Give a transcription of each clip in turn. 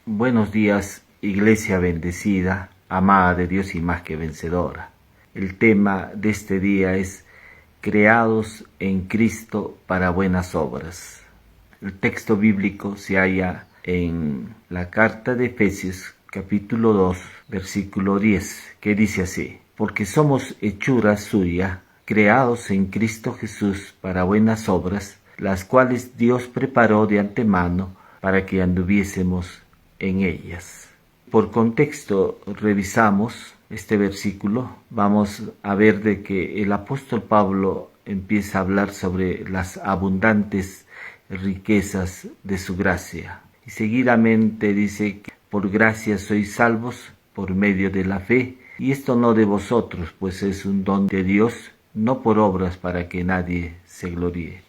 Buenos días, Iglesia bendecida, amada de Dios y más que vencedora. El tema de este día es creados en Cristo para buenas obras. El texto bíblico se halla en la carta de Efesios, capítulo 2, versículo 10, que dice así: porque somos hechura suya, creados en Cristo Jesús para buenas obras, las cuales Dios preparó de antemano para que anduviésemos en ellas. Por contexto revisamos este versículo, vamos a ver de que el apóstol Pablo empieza a hablar sobre las abundantes riquezas de su gracia. Y seguidamente dice que por gracia sois salvos por medio de la fe, y esto no de vosotros, pues es un don de Dios, no por obras para que nadie se gloríe.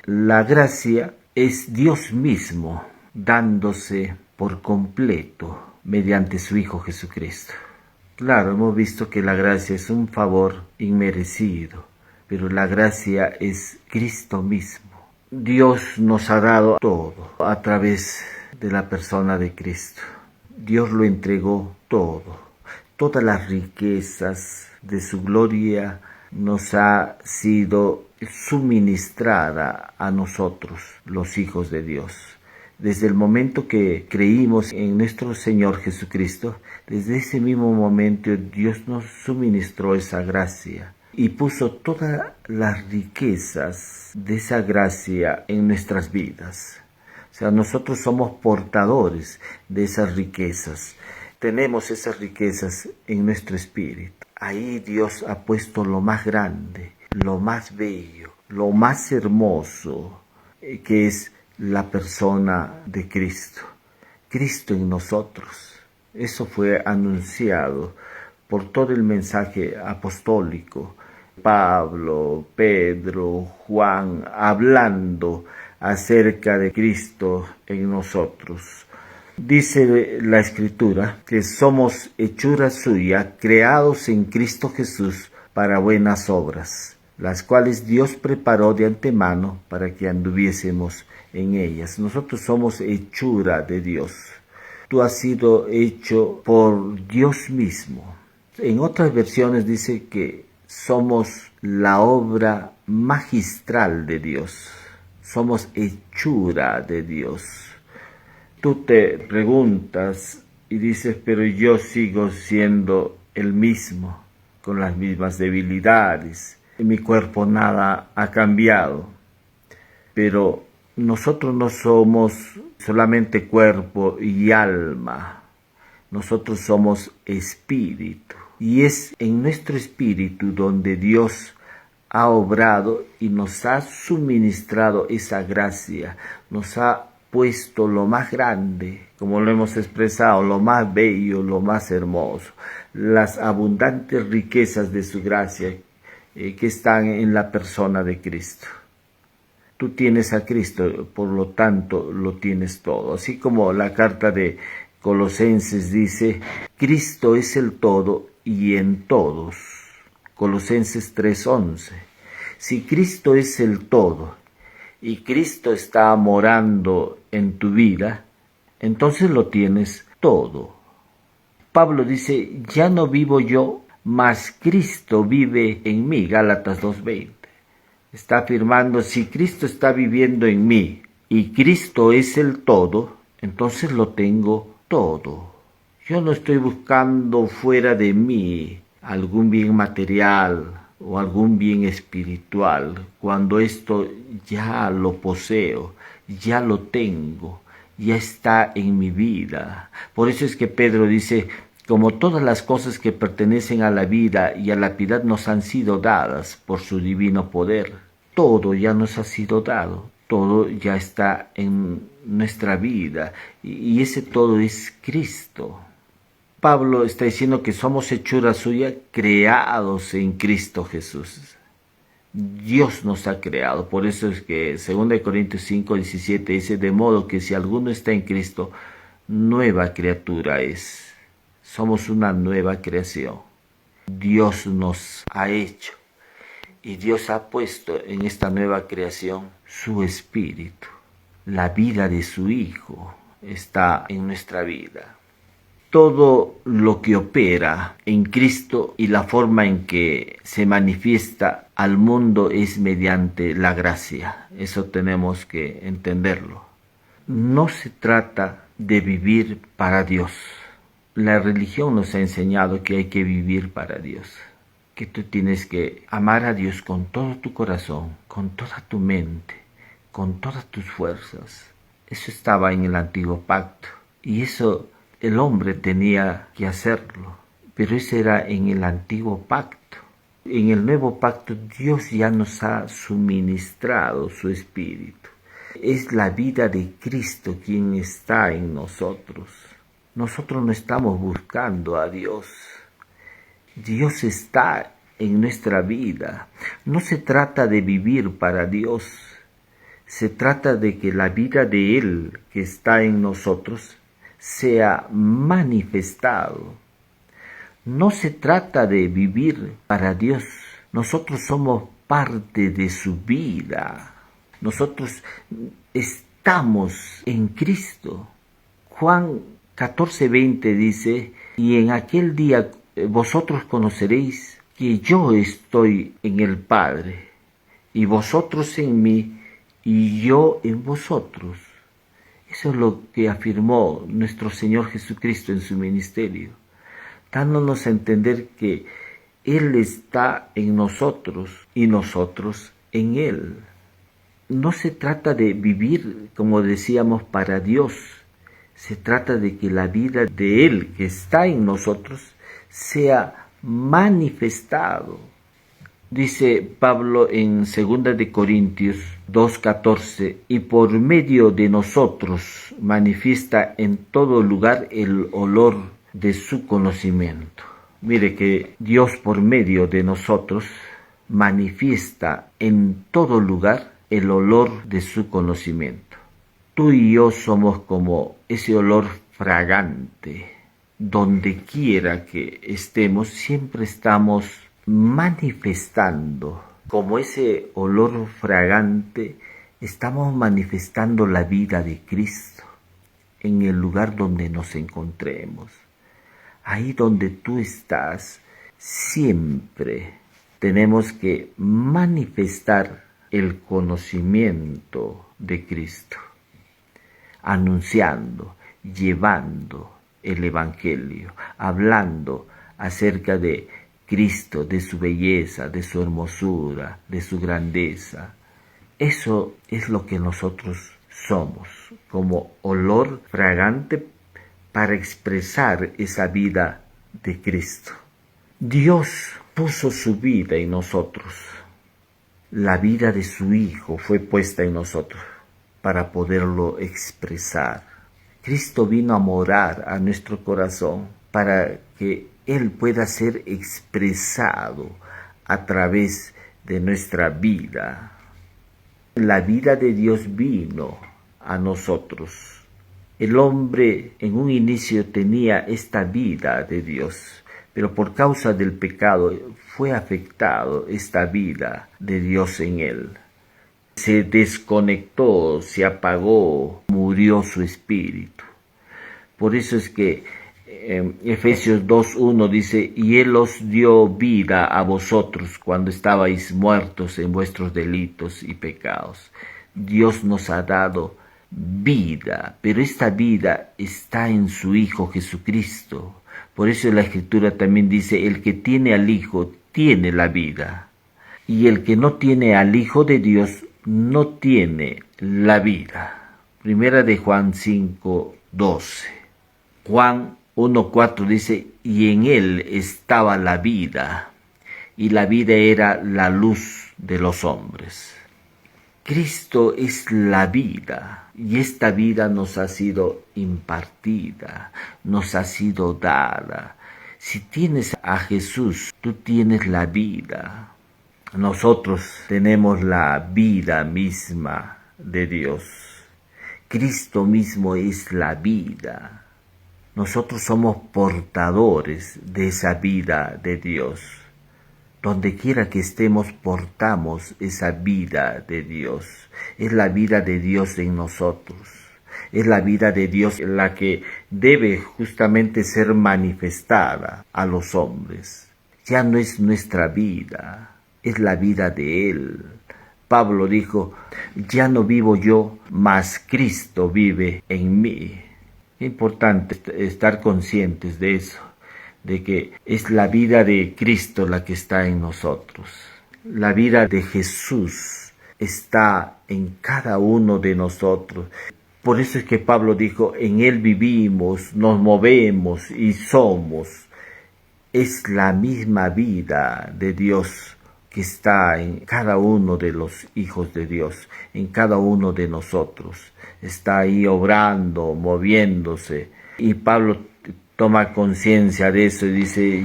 La gracia es Dios mismo dándose por completo mediante su Hijo Jesucristo. Claro, hemos visto que la gracia es un favor inmerecido, pero la gracia es Cristo mismo. Dios nos ha dado todo a través de la persona de Cristo. Dios lo entregó todo. Todas las riquezas de su gloria nos ha sido suministrada a nosotros, los hijos de Dios. Desde el momento que creímos en nuestro Señor Jesucristo, desde ese mismo momento Dios nos suministró esa gracia y puso todas las riquezas de esa gracia en nuestras vidas. O sea, nosotros somos portadores de esas riquezas. Tenemos esas riquezas en nuestro espíritu. Ahí Dios ha puesto lo más grande, lo más bello, lo más hermoso, que es la persona de Cristo. Cristo en nosotros. Eso fue anunciado por todo el mensaje apostólico. Pablo, Pedro, Juan, hablando acerca de Cristo en nosotros. Dice la Escritura que somos hechura suya, creados en Cristo Jesús para buenas obras, las cuales Dios preparó de antemano para que anduviésemos en ellas. Nosotros somos hechura de Dios. Tú has sido hecho por Dios mismo. En otras versiones dice que somos la obra magistral de Dios. Somos hechura de Dios. Tú te preguntas y dices, pero yo sigo siendo el mismo, con las mismas debilidades. En mi cuerpo nada ha cambiado. Pero nosotros no somos solamente cuerpo y alma. Nosotros somos espíritu. Y es en nuestro espíritu donde Dios ha obrado y nos ha suministrado esa gracia. Nos ha puesto lo más grande, como lo hemos expresado, lo más bello, lo más hermoso, las abundantes riquezas de su gracia que están en la persona de Cristo. Tú tienes a Cristo, por lo tanto lo tienes todo. Así como la carta de Colosenses dice, Cristo es el todo y en todos. Colosenses 3:11. Si Cristo es el todo y Cristo está morando en tu vida, entonces lo tienes todo. Pablo dice, ya no vivo yo, mas Cristo vive en mí, Gálatas 2:20. Está afirmando, si Cristo está viviendo en mí y Cristo es el todo, entonces lo tengo todo. Yo no estoy buscando fuera de mí algún bien material o algún bien espiritual, cuando esto ya lo poseo, ya lo tengo, ya está en mi vida. Por eso es que Pedro dice, como todas las cosas que pertenecen a la vida y a la piedad nos han sido dadas por su divino poder, todo ya nos ha sido dado, todo ya está en nuestra vida, y ese todo es Cristo. Pablo está diciendo que somos hechura suya, creados en Cristo Jesús. Dios nos ha creado, por eso es que 2 Corintios 5:17 dice, de modo que si alguno está en Cristo, nueva criatura es. Somos una nueva creación. Dios nos ha hecho y Dios ha puesto en esta nueva creación su espíritu, la vida de su Hijo. está en nuestra vida. Todo lo que opera en Cristo y la forma en que se manifiesta al mundo es mediante la gracia. Eso tenemos que entenderlo. No se trata de vivir para Dios. La religión nos ha enseñado que hay que vivir para Dios, que tú tienes que amar a Dios con todo tu corazón, con toda tu mente, con todas tus fuerzas. Eso estaba en el antiguo pacto y eso el hombre tenía que hacerlo, pero eso era en el antiguo pacto. En el nuevo pacto Dios ya nos ha suministrado su Espíritu. Es la vida de Cristo quien está en nosotros. Nosotros no estamos buscando a Dios. Dios está en nuestra vida. No se trata de vivir para Dios. Se trata de que la vida de Él que está en nosotros sea manifestado. No se trata de vivir para Dios. Nosotros somos parte de su vida. Nosotros estamos en Cristo. Juan 14:20 dice, y en aquel día vosotros conoceréis que yo estoy en el Padre, y vosotros en mí, y yo en vosotros. Eso es lo que afirmó nuestro Señor Jesucristo en su ministerio, dándonos a entender que Él está en nosotros y nosotros en Él. No se trata de vivir, como decíamos, para Dios. Se trata de que la vida de Él que está en nosotros sea manifestado. Dice Pablo en 2 de Corintios 2:14, y por medio de nosotros manifiesta en todo lugar el olor de su conocimiento. Mire que Dios por medio de nosotros manifiesta en todo lugar el olor de su conocimiento. Tú y yo somos como ese olor fragante. Donde quiera que estemos, siempre estamos manifestando, como ese olor fragante, estamos manifestando la vida de Cristo en el lugar donde nos encontremos. Ahí donde tú estás, siempre tenemos que manifestar el conocimiento de Cristo, anunciando, llevando el Evangelio, hablando acerca de Cristo, de su belleza, de su hermosura, de su grandeza. Eso es lo que nosotros somos, como olor fragante para expresar esa vida de Cristo. Dios puso su vida en nosotros. La vida de su Hijo fue puesta en nosotros para poderlo expresar. Cristo vino a morar a nuestro corazón para que Él pueda ser expresado a través de nuestra vida. La vida de Dios vino a nosotros. El hombre en un inicio tenía esta vida de Dios, pero por causa del pecado fue afectado esta vida de Dios en él. Se desconectó, se apagó, murió su espíritu. Por eso es que Efesios 2:1 dice, y Él os dio vida a vosotros cuando estabais muertos en vuestros delitos y pecados. Dios nos ha dado vida, pero esta vida está en su Hijo Jesucristo. Por eso la Escritura también dice, el que tiene al Hijo tiene la vida, y el que no tiene al Hijo de Dios no tiene la vida. Primera de Juan 5:12. Juan 1:4 dice, y en él estaba la vida, y la vida era la luz de los hombres. Cristo es la vida, y esta vida nos ha sido impartida, nos ha sido dada. Si tienes a Jesús, tú tienes la vida. Nosotros tenemos la vida misma de Dios. Cristo mismo es la vida. Nosotros somos portadores de esa vida de Dios. Donde quiera que estemos, portamos esa vida de Dios. Es la vida de Dios en nosotros. Es la vida de Dios la que debe justamente ser manifestada a los hombres. Ya no es nuestra vida, es la vida de Él. Pablo dijo, ya no vivo yo, mas Cristo vive en mí. Es importante estar conscientes de eso, de que es la vida de Cristo la que está en nosotros. La vida de Jesús está en cada uno de nosotros. Por eso es que Pablo dijo, en Él vivimos, nos movemos y somos. Es la misma vida de Dios que está en cada uno de los hijos de Dios, en cada uno de nosotros. Está ahí obrando, moviéndose. Y Pablo toma conciencia de eso y dice,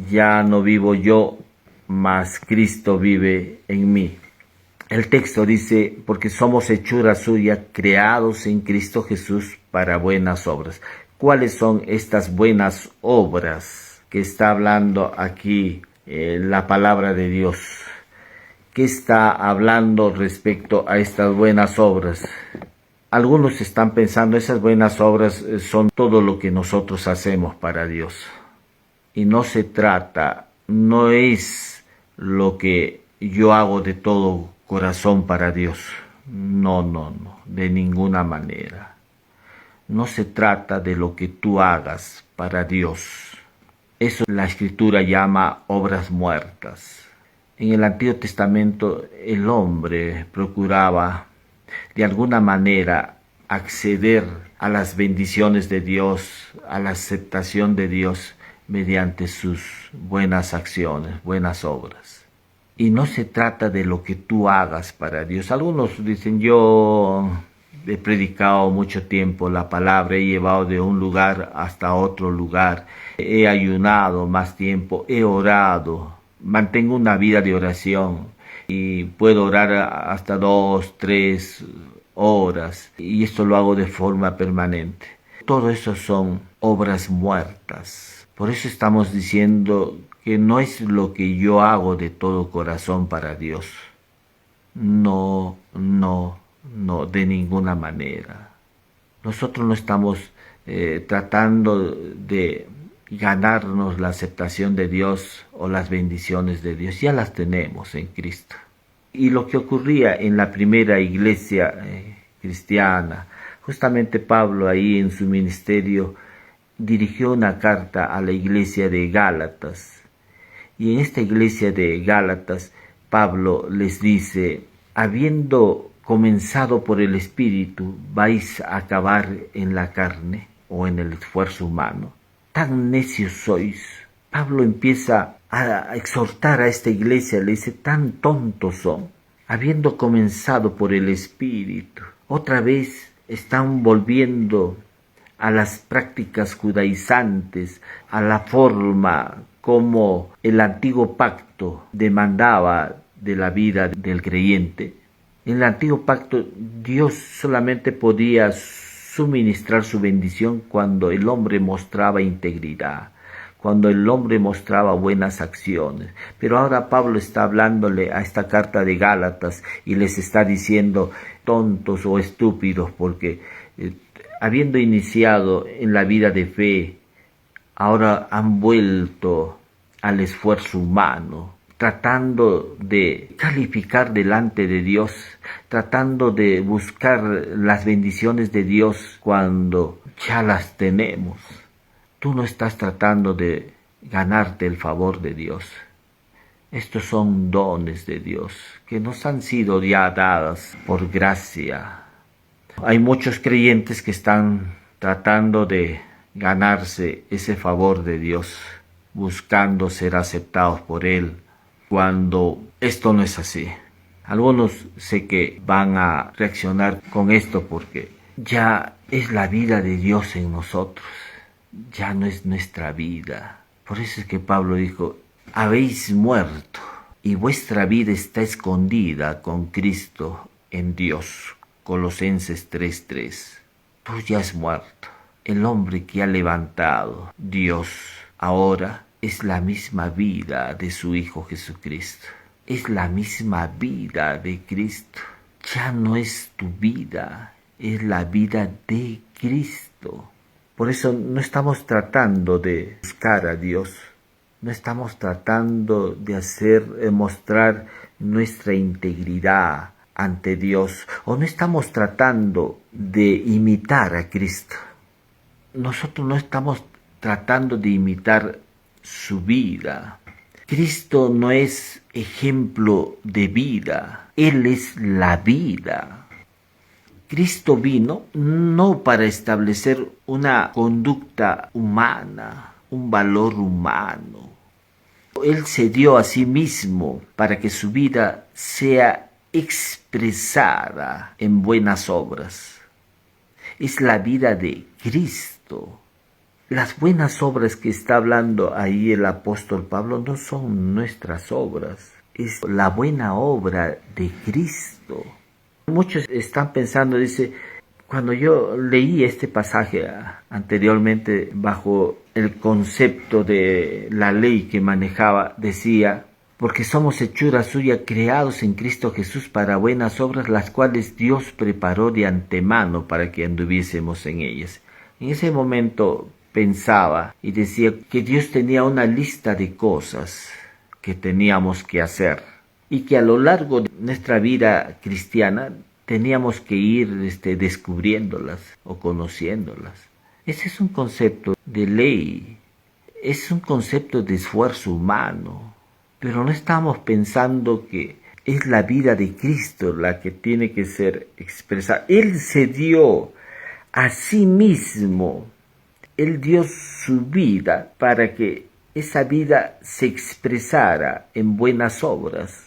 ya no vivo yo, mas Cristo vive en mí. El texto dice, porque somos hechura suya, creados en Cristo Jesús para buenas obras. ¿Cuáles son estas buenas obras que está hablando aquí la palabra de Dios? ¿Qué está hablando respecto a estas buenas obras? Algunos están pensando, esas buenas obras son todo lo que nosotros hacemos para Dios. Y no se trata, no es lo que yo hago de todo corazón para Dios. No, de ninguna manera. No se trata de lo que tú hagas para Dios. Eso la Escritura llama obras muertas. En el Antiguo Testamento el hombre procuraba de alguna manera acceder a las bendiciones de Dios, a la aceptación de Dios mediante sus buenas acciones, buenas obras. Y no se trata de lo que tú hagas para Dios. Algunos dicen, yo he predicado mucho tiempo la palabra, he llevado de un lugar hasta otro lugar, he ayunado más tiempo, he orado, mantengo una vida de oración y puedo orar hasta 2, 3 horas y esto lo hago de forma permanente. Todo eso son obras muertas. Por eso estamos diciendo que no es lo que yo hago de todo corazón para Dios. No, de ninguna manera. Nosotros no estamos tratando de ganarnos la aceptación de Dios o las bendiciones de Dios. Ya las tenemos en Cristo. Y lo que ocurría en la primera iglesia cristiana, justamente Pablo ahí en su ministerio dirigió una carta a la iglesia de Gálatas. Y en esta iglesia de Gálatas, Pablo les dice, habiendo comenzado por el Espíritu, vais a acabar en la carne o en el esfuerzo humano. Tan necios sois. Pablo empieza a exhortar a esta iglesia, le dice, tan tontos son, habiendo comenzado por el Espíritu. Otra vez están volviendo a las prácticas judaizantes, a la forma como el antiguo pacto demandaba de la vida del creyente. En el antiguo pacto Dios solamente podía suministrar su bendición cuando el hombre mostraba integridad, cuando el hombre mostraba buenas acciones. Pero ahora Pablo está hablándole a esta carta de Gálatas y les está diciendo tontos o estúpidos porque habiendo iniciado en la vida de fe, ahora han vuelto al esfuerzo humano, tratando de calificar delante de Dios, tratando de buscar las bendiciones de Dios cuando ya las tenemos. Tú no estás tratando de ganarte el favor de Dios. Estos son dones de Dios que nos han sido ya dadas por gracia. Hay muchos creyentes que están tratando de ganarse ese favor de Dios, buscando ser aceptados por Él, cuando esto no es así. Algunos sé que van a reaccionar con esto porque ya es la vida de Dios en nosotros, ya no es nuestra vida. Por eso es que Pablo dijo, habéis muerto y vuestra vida está escondida con Cristo en Dios. Colosenses 3:3. Tú ya has muerto. El hombre que ha levantado Dios ahora es la misma vida de su Hijo Jesucristo. Es la misma vida de Cristo. Ya no es tu vida, es la vida de Cristo. Por eso no estamos tratando de buscar a Dios, no estamos tratando de mostrar nuestra integridad ante Dios, o no estamos tratando de imitar a Cristo. Nosotros no estamos tratando de imitar su vida. Cristo no es ejemplo de vida, Él es la vida. Cristo vino no para establecer una conducta humana, un valor humano. Él se dio a sí mismo para que su vida sea expresada en buenas obras. Es la vida de Cristo. Las buenas obras que está hablando ahí el apóstol Pablo no son nuestras obras, es la buena obra de Cristo. Muchos están pensando, dice, cuando yo leí este pasaje anteriormente bajo el concepto de la ley que manejaba, decía, porque somos hechura suya, creados en Cristo Jesús para buenas obras, las cuales Dios preparó de antemano para que anduviésemos en ellas. En ese momento pensaba y decía que Dios tenía una lista de cosas que teníamos que hacer y que a lo largo de nuestra vida cristiana teníamos que ir descubriéndolas o conociéndolas. Ese es un concepto de ley, es un concepto de esfuerzo humano, pero no estamos pensando que es la vida de Cristo la que tiene que ser expresada. Él se dio a sí mismo, Él dio su vida para que esa vida se expresara en buenas obras.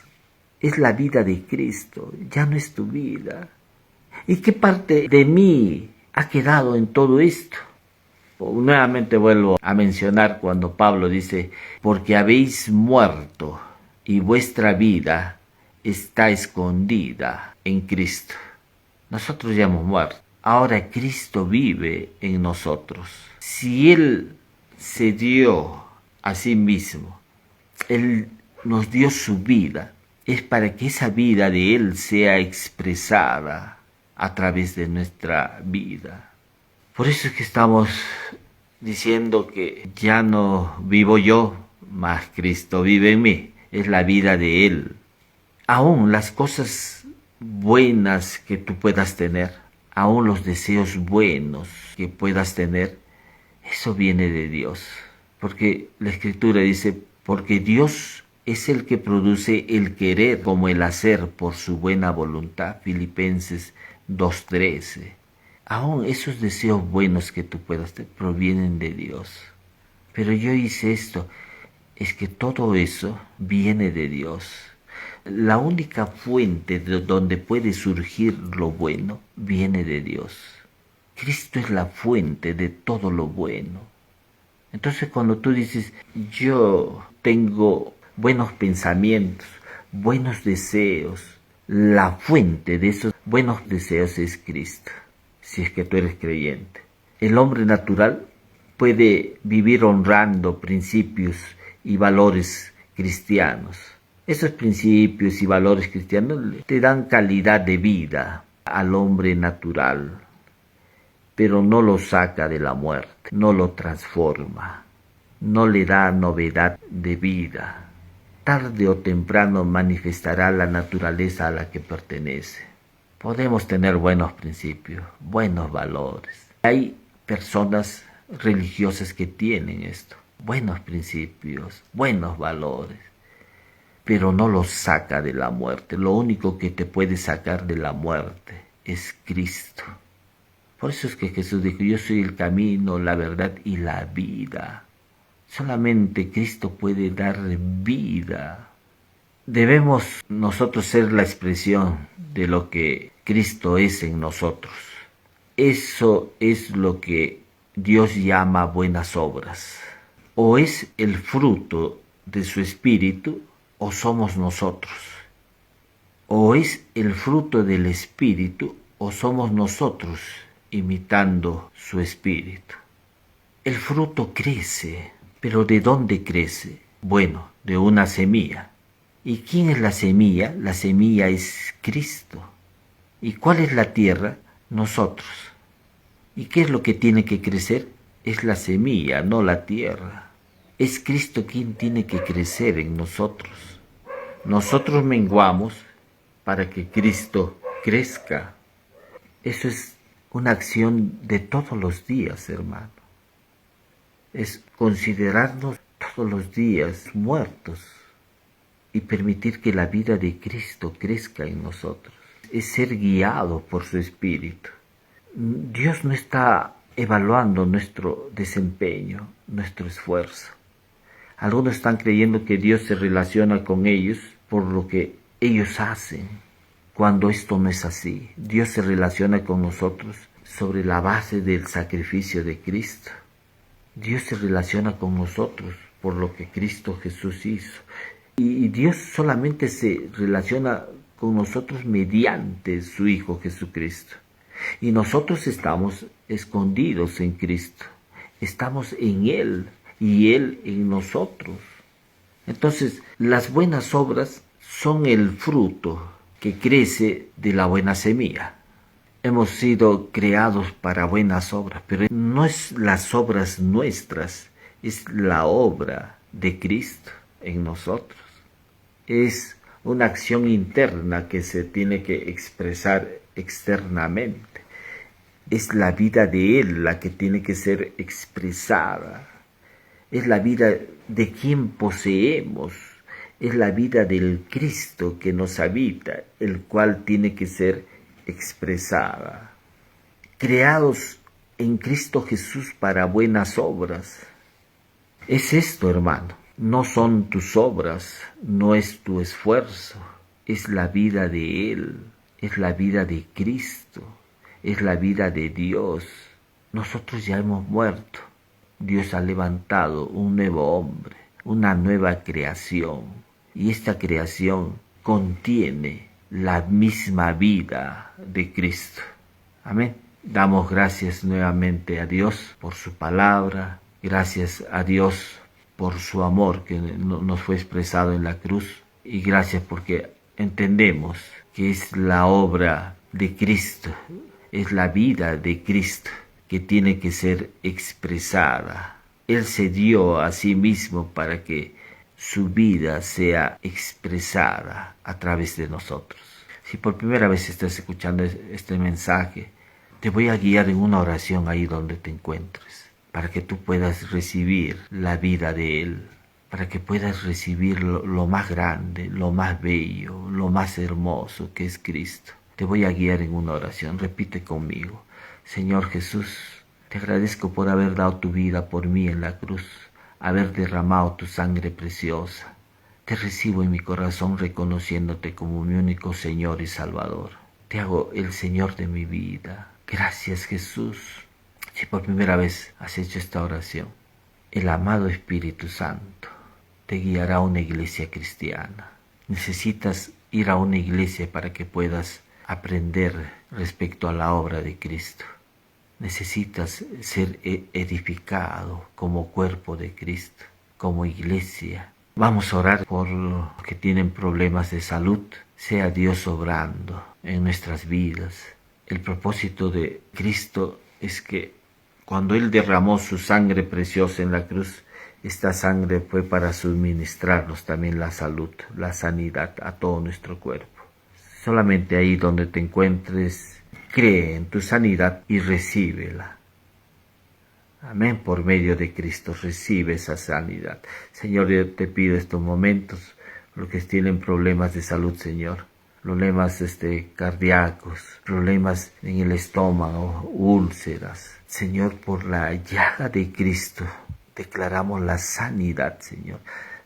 Es la vida de Cristo, ya no es tu vida. ¿Y qué parte de mí ha quedado en todo esto? Nuevamente vuelvo a mencionar cuando Pablo dice, porque habéis muerto y vuestra vida está escondida en Cristo. Nosotros ya hemos muerto. Ahora Cristo vive en nosotros. Si Él se dio a sí mismo, Él nos dio su vida, es para que esa vida de Él sea expresada a través de nuestra vida. Por eso es que estamos diciendo que ya no vivo yo, mas Cristo vive en mí. Es la vida de Él. Aún las cosas buenas que tú puedas tener, aún los deseos buenos que puedas tener, eso viene de Dios. Porque la Escritura dice, porque Dios es el que produce el querer como el hacer por su buena voluntad. Filipenses 2:13. Aún esos deseos buenos que tú puedas tener provienen de Dios. Pero yo hice esto, es que todo eso viene de Dios. La única fuente de donde puede surgir lo bueno viene de Dios. Cristo es la fuente de todo lo bueno. Entonces cuando tú dices, yo tengo buenos pensamientos, buenos deseos, la fuente de esos buenos deseos es Cristo, si es que tú eres creyente. El hombre natural puede vivir honrando principios y valores cristianos. Esos principios y valores cristianos te dan calidad de vida al hombre natural, pero no lo saca de la muerte, no lo transforma, no le da novedad de vida. Tarde o temprano manifestará la naturaleza a la que pertenece. Podemos tener buenos principios, buenos valores. Hay personas religiosas que tienen esto, buenos principios, buenos valores, pero no los saca de la muerte. Lo único que te puede sacar de la muerte es Cristo. Por eso es que Jesús dijo, yo soy el camino, la verdad y la vida. Solamente Cristo puede dar vida. Debemos nosotros ser la expresión de lo que Cristo es en nosotros. Eso es lo que Dios llama buenas obras. O es el fruto de su espíritu, o somos nosotros. O es el fruto del espíritu, o somos nosotros imitando su espíritu. El fruto crece, pero ¿de dónde crece? Bueno, de una semilla. ¿Y quién es la semilla? La semilla es Cristo. ¿Y cuál es la tierra? nosotros. ¿Y qué es lo que tiene que crecer? Es la semilla, no la tierra. Es Cristo quien tiene que crecer en nosotros. Nosotros menguamos para que Cristo crezca. Eso es una acción de todos los días, hermano. Es considerarnos todos los días muertos y permitir que la vida de Cristo crezca en nosotros. Es ser guiado por su Espíritu. Dios no está evaluando nuestro desempeño, nuestro esfuerzo. Algunos están creyendo que Dios se relaciona con ellos por lo que ellos hacen, cuando esto no es así. Dios se relaciona con nosotros sobre la base del sacrificio de Cristo. Dios se relaciona con nosotros por lo que Cristo Jesús hizo. Y Dios solamente se relaciona con nosotros mediante su Hijo Jesucristo. Y nosotros estamos escondidos en Cristo. Estamos en Él y Él en nosotros. Entonces, las buenas obras son el fruto que crece de la buena semilla. Hemos sido creados para buenas obras, pero no es las obras nuestras, es la obra de Cristo en nosotros. Es una acción interna que se tiene que expresar externamente. Es la vida de Él la que tiene que ser expresada. Es la vida de quien poseemos. Es la vida del Cristo que nos habita, el cual tiene que ser expresada. Creados en Cristo Jesús para buenas obras. Es esto, hermano. No son tus obras, no es tu esfuerzo. Es la vida de Él, es la vida de Cristo, es la vida de Dios. Nosotros ya hemos muerto. Dios ha levantado un nuevo hombre, una nueva creación. Y esta creación contiene la misma vida de Cristo. Amén. Damos gracias nuevamente a Dios por su palabra. Gracias a Dios por su amor que nos fue expresado en la cruz. Y gracias porque entendemos que es la obra de Cristo, es la vida de Cristo que tiene que ser expresada. Él se dio a sí mismo para que su vida sea expresada a través de nosotros. Si por primera vez estás escuchando este mensaje, te voy a guiar en una oración ahí donde te encuentres, para que tú puedas recibir la vida de Él, para que puedas recibir lo más grande, lo más bello, lo más hermoso que es Cristo. Te voy a guiar en una oración. Repite conmigo. Señor Jesús, te agradezco por haber dado tu vida por mí en la cruz, haber derramado tu sangre preciosa. Te recibo en mi corazón reconociéndote como mi único Señor y Salvador. Te hago el Señor de mi vida. Gracias, Jesús. Si por primera vez has hecho esta oración, el amado Espíritu Santo te guiará a una iglesia cristiana. Necesitas ir a una iglesia para que puedas aprender respecto a la obra de Cristo. Necesitas ser edificado como cuerpo de Cristo, como iglesia. Vamos a orar por los que tienen problemas de salud. Sea Dios obrando en nuestras vidas. El propósito de Cristo es que cuando Él derramó su sangre preciosa en la cruz, esta sangre fue para suministrarnos también la salud, la sanidad a todo nuestro cuerpo. Solamente ahí donde te encuentres, cree en tu sanidad y recíbela. Amén, por medio de Cristo recibe esa sanidad. Señor, yo te pido estos momentos, los que tienen problemas de salud, Señor, problemas cardíacos, problemas en el estómago, úlceras. Señor, por la llaga de Cristo, declaramos la sanidad, Señor,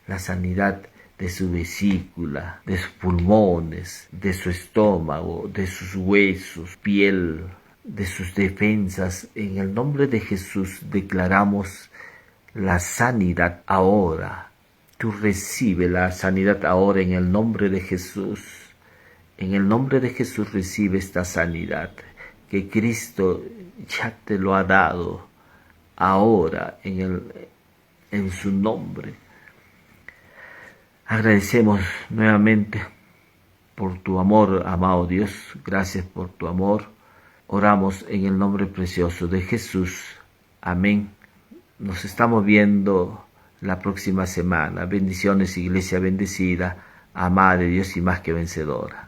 la sanidad de su vesícula, de sus pulmones, de su estómago, de sus huesos, piel, de sus defensas. En el nombre de Jesús declaramos la sanidad ahora. Tú recibe la sanidad ahora en el nombre de Jesús. En el nombre de Jesús recibe esta sanidad que Cristo ya te lo ha dado ahora en su nombre. Agradecemos nuevamente por tu amor, amado Dios. Gracias por tu amor. Oramos en el nombre precioso de Jesús. Amén. Nos estamos viendo la próxima semana. Bendiciones, iglesia bendecida, amada de Dios y más que vencedora.